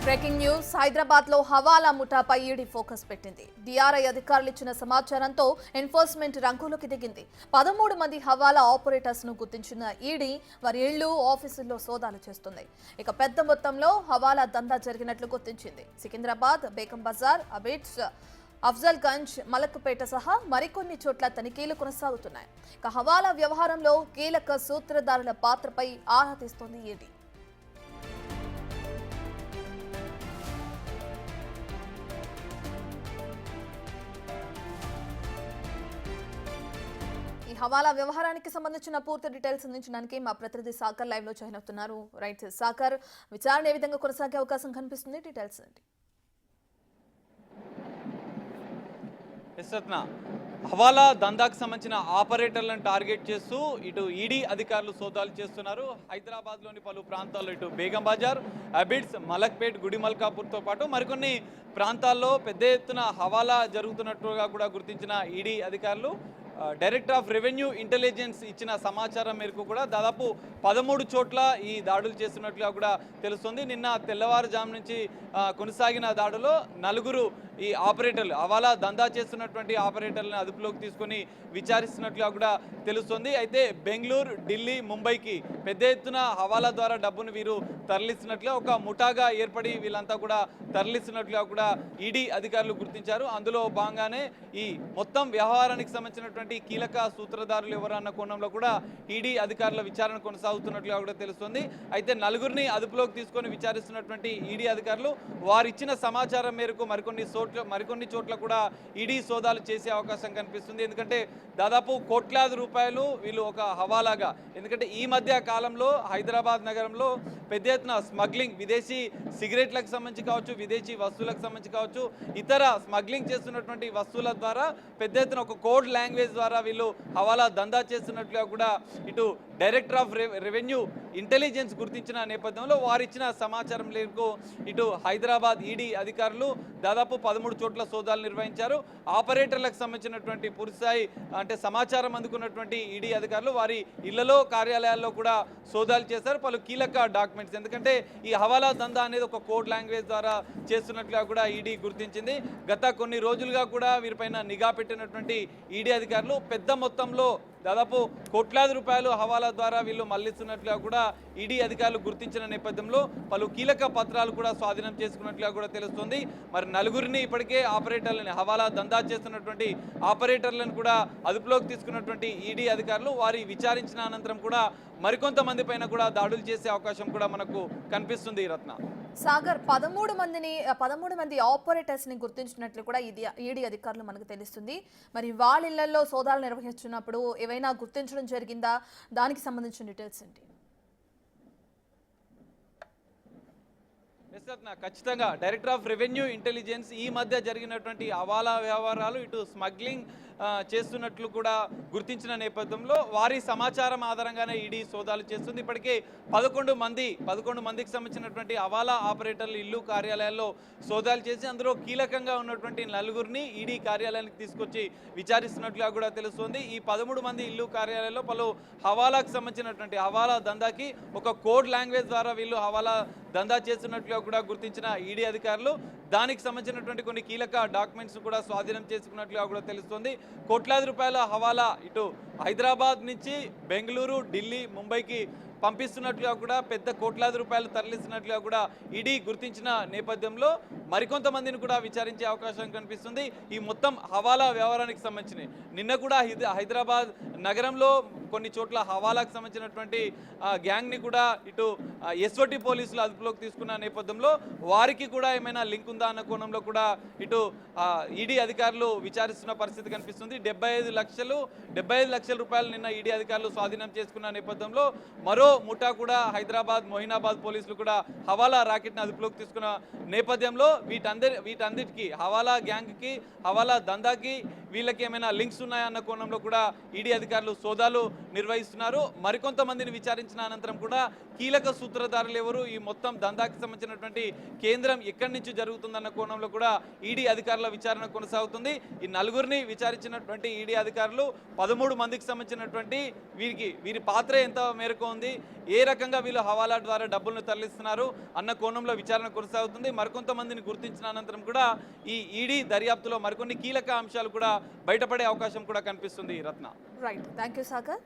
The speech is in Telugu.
బ్రేకింగ్ న్యూస్ హైదరాబాద్ లో హవాలా ముఠాపై ఈడీ ఫోకస్ పెట్టింది. డిఆర్ఐ అధికారులు ఇచ్చిన సమాచారంతో ఎన్ఫోర్స్మెంట్ రంగంలోకి దిగింది. 13 మంది హవాలా ఆపరేటర్స్ ను గుర్తించిన ఈడీ వారి ఇళ్లు, ఆఫీసుల్లో సోదాలు చేస్తుంది. ఇక పెద్ద మొత్తంలో హవాలా దందా జరిగినట్లు గుర్తించింది. సికింద్రాబాద్, బేగం బజార్, అబిడ్స్, అఫ్జల్ గంజ్, మలక్పేట సహా మరికొన్ని చోట్ల తనిఖీలు కొనసాగుతున్నాయి. ఇక హవాలా వ్యవహారంలో కీలక సూత్రధారుల పాత్రపై ఆరా తీస్తోంది ఈడీ. ఈ హవాలా వ్యవహారానికి సంబంధించిన పూర్తి డీటెయిల్స్ అందించడానికి మా ప్రతినిధి సాకర్ లైవ్ లో జాయిన్ అవుతున్నారు. రైట్ సాకర్, విచారణ ఏ విధంగా కొనసాగే అవకాశం కనిపిస్తుంది? డీటెయిల్స్ ఏంటి? హవాలా దందాకు సంబంధించిన ఆపరేటర్లను టార్గెట్ చేస్తూ ఇటు ఈడీ అధికారులు సోదాలు చేస్తున్నారు. హైదరాబాద్లోని పలు ప్రాంతాల్లో ఇటు బేగం బజార్, అబిడ్స్, మలక్పేట్, గుడిమల్కాపూర్తో పాటు మరికొన్ని ప్రాంతాల్లో పెద్ద ఎత్తున హవాలా జరుగుతున్నట్టుగా కూడా గుర్తించిన ఈడీ అధికారులు డైరెక్టర్ ఆఫ్ రెవెన్యూ ఇంటెలిజెన్స్ ఇచ్చిన సమాచారం మేరకు కూడా దాదాపు 13 చోట్ల ఈ దాడులు చేస్తున్నట్లుగా కూడా తెలుస్తుంది. నిన్న తెల్లవారుజాము నుంచి కొనసాగిన దాడులో 4 ఈ ఆపరేటర్లు హవాలా దందా చేస్తున్నటువంటి ఆపరేటర్లను అదుపులోకి తీసుకొని విచారిస్తున్నట్లుగా కూడా తెలుస్తుంది. అయితే బెంగళూరు, ఢిల్లీ, ముంబైకి పెద్ద ఎత్తున హవాలా ద్వారా డబ్బును వీరు తరలిస్తున్నట్లుగా ఒక ముఠాగా ఏర్పడి వీళ్ళంతా కూడా తరలిస్తున్నట్లుగా కూడా ఈడీ అధికారులు గుర్తించారు. అందులో భాగంగానే ఈ మొత్తం వ్యవహారానికి సంబంధించినటువంటి కీలక సూత్రధారులు ఎవరు అన్న కోణంలో కూడా ఈడీ అధికారుల విచారణ కొనసాగుతున్నట్లుగా కూడా తెలుస్తుంది. అయితే 4ని అదుపులోకి తీసుకొని విచారిస్తున్నటువంటి ఈడీ అధికారులు వారిచ్చిన సమాచారం మేరకు మరికొన్ని చోట్ల కూడా ఈడీ సోదాలు చేసే అవకాశం కనిపిస్తుంది. ఎందుకంటే దాదాపు కోట్లాది రూపాయలు వీళ్ళు ఒక హవాలాగా, ఎందుకంటే ఈ మధ్య కాలంలో హైదరాబాద్ నగరంలో పెద్ద ఎత్తున స్మగ్లింగ్, విదేశీ సిగరెట్లకు సంబంధించి కావచ్చు, విదేశీ వస్తువులకు సంబంధించి కావచ్చు, ఇతర స్మగ్లింగ్ చేస్తున్నటువంటి వస్తువుల ద్వారా పెద్ద ఎత్తున ఒక కోడ్ లాంగ్వేజ్ ద్వారా వీళ్ళు హవాలా దందా చేస్తున్నట్లుగా కూడా ఇటు డైరెక్టర్ ఆఫ్ రెవెన్యూ ఇంటెలిజెన్స్ గుర్తించిన నేపథ్యంలో వారిచ్చిన సమాచారం మేరకు ఇటు హైదరాబాద్ ఈడీ అధికారులు దాదాపు 13 చోట్ల సోదాలు నిర్వహించారు. ఆపరేటర్లకు సంబంధించినటువంటి పూర్తిస్థాయి అంటే సమాచారం అందుకున్నటువంటి ఈడీ అధికారులు వారి ఇళ్లలో, కార్యాలయాల్లో కూడా సోదాలు చేశారు. పలు కీలక డాక్యుమెంట్స్, ఎందుకంటే ఈ హవాలా దందా అనేది ఒక కోడ్ లాంగ్వేజ్ ద్వారా చేస్తున్నట్లుగా కూడా ఈడీ గుర్తించింది. గత కొన్ని రోజులుగా కూడా వీరిపైన నిఘా పెట్టినటువంటి ఈడీ అధికారులు పెద్ద మొత్తంలో దాదాపు కోట్లాది రూపాయలు హవాలా ద్వారా వీళ్ళు మళ్లిస్తున్నట్లుగా కూడా ఈడీ అధికారులు గుర్తించిన నేపథ్యంలో పలు కీలక పత్రాలు కూడా స్వాధీనం చేసుకున్నట్లుగా కూడా తెలుస్తుంది. మరి 4ని ఇప్పటికే ఆపరేటర్లని, హవాలా దందా చేస్తున్నటువంటి ఆపరేటర్లను కూడా అదుపులోకి తీసుకున్నటువంటి ఈడీ అధికారులు వారి విచారించిన అనంతరం కూడా మరికొంతమంది పైన కూడా దాడులు చేసే అవకాశం కూడా మనకు కనిపిస్తుంది. రత్న సాగర్, 13 మంది ఆపరేటర్స్ ని గుర్తించినట్లు కూడా ఈడీ అధికారులు మనకు తెలుస్తుంది. మరి వాళ్ళ ఇళ్లలో సోదాలు నిర్వహిస్తున్నప్పుడు ఏవైనా గుర్తించడం జరిగిందా? దానికి సంబంధించిన డీటెయిల్స్ ఏంటి? ఖచ్చితంగా డైరెక్టర్ ఆఫ్ రెవెన్యూ ఇంటెలిజెన్స్ ఈ మధ్య జరిగినటువంటి హవాలా వ్యవహారాలు, ఇటు స్మగ్లింగ్ చేస్తున్నట్లు కూడా గుర్తించిన నేపథ్యంలో వారి సమాచారం ఆధారంగానే ఈడీ సోదాలు చేస్తుంది. ఇప్పటికే 11 మందికి సంబంధించినటువంటి హవాలా ఆపరేటర్లు ఇల్లు, కార్యాలయాల్లో సోదాలు చేసి అందులో కీలకంగా ఉన్నటువంటి 4ని ఈడీ కార్యాలయానికి తీసుకొచ్చి విచారిస్తున్నట్లుగా కూడా తెలుస్తుంది. ఈ 13 మంది ఇల్లు, కార్యాలయాల్లో పలు హవాలాకు సంబంధించినటువంటి హవాలా దందాకి ఒక కోడ్ లాంగ్వేజ్ ద్వారా వీళ్ళు హవాలా దందా చేస్తున్నట్లుగా కూడా గుర్తించిన ఈడీ అధికారులు దానికి సంబంధించినటువంటి కొన్ని కీలక డాక్యుమెంట్స్ కూడా స్వాధీనం చేసుకున్నట్లుగా కూడా తెలుస్తుంది. కోట్లాది రూపాయల హవాలా ఇటు హైదరాబాద్ నుంచి బెంగళూరు, ఢిల్లీ, ముంబైకి పంపిస్తున్నట్లుగా కూడా పెద్ద కోట్లాది రూపాయలు తరలిస్తున్నట్లుగా కూడా ఈడీ గుర్తించిన నేపథ్యంలో మరికొంతమందిని కూడా విచారించే అవకాశం కనిపిస్తుంది. ఈ మొత్తం హవాలా వ్యవహారానికి సంబంధించి నిన్న కూడా హైదరాబాద్ నగరంలో కొన్ని చోట్ల హవాలాకు సంబంధించినటువంటి గ్యాంగ్ని కూడా ఇటు ఎస్ఓటి పోలీసులు అదుపులోకి తీసుకున్న నేపథ్యంలో వారికి కూడా ఏమైనా లింక్ ఉందా అన్న కోణంలో కూడా ఇటు ఈడీ అధికారులు విచారిస్తున్న పరిస్థితి కనిపిస్తుంది. 75 లక్షల రూపాయలు నిన్న ఈడీ అధికారులు స్వాధీనం చేసుకున్న నేపథ్యంలో మరో ముఠా కూడా హైదరాబాద్, మొయినాబాద్ పోలీసులు కూడా హవాలా రాకెట్ని అదుపులోకి తీసుకున్న నేపథ్యంలో వీటన్నిటికీ హవాలా గ్యాంగ్కి, హవాలా దందాకి వీళ్ళకి ఏమైనా లింక్స్ ఉన్నాయన్న కోణంలో కూడా ఈడీ అధికారులు సోదాలు నిర్వహిస్తున్నారు. మరికొంతమందిని విచారించిన అనంతరం కూడా కీలక సూత్రధారులు ఎవరు, ఈ మొత్తం దందాకి సంబంధించినటువంటి కేంద్రం ఎక్కడి నుంచి జరుగుతుందన్న కోణంలో కూడా ఈడీ అధికారుల విచారణ కొనసాగుతుంది. ఈ నలుగురిని విచారించినటువంటి ఈడీ అధికారులు 13 మందికి సంబంధించినటువంటి వీరి పాత్ర ఎంత మేరకు ఉంది, ఏ రకంగా వీళ్ళు హవాలా ద్వారా డబ్బులను తరలిస్తున్నారు అన్న కోణంలో విచారణ కొనసాగుతుంది. మరికొంతమందిని గుర్తించిన అనంతరం కూడా ఈ ఈడీ దర్యాప్తులో మరికొన్ని కీలక అంశాలు కూడా బయటపడే అవకాశం కూడా కనిపిస్తుంది. Ratna. Right, thank you Sagar.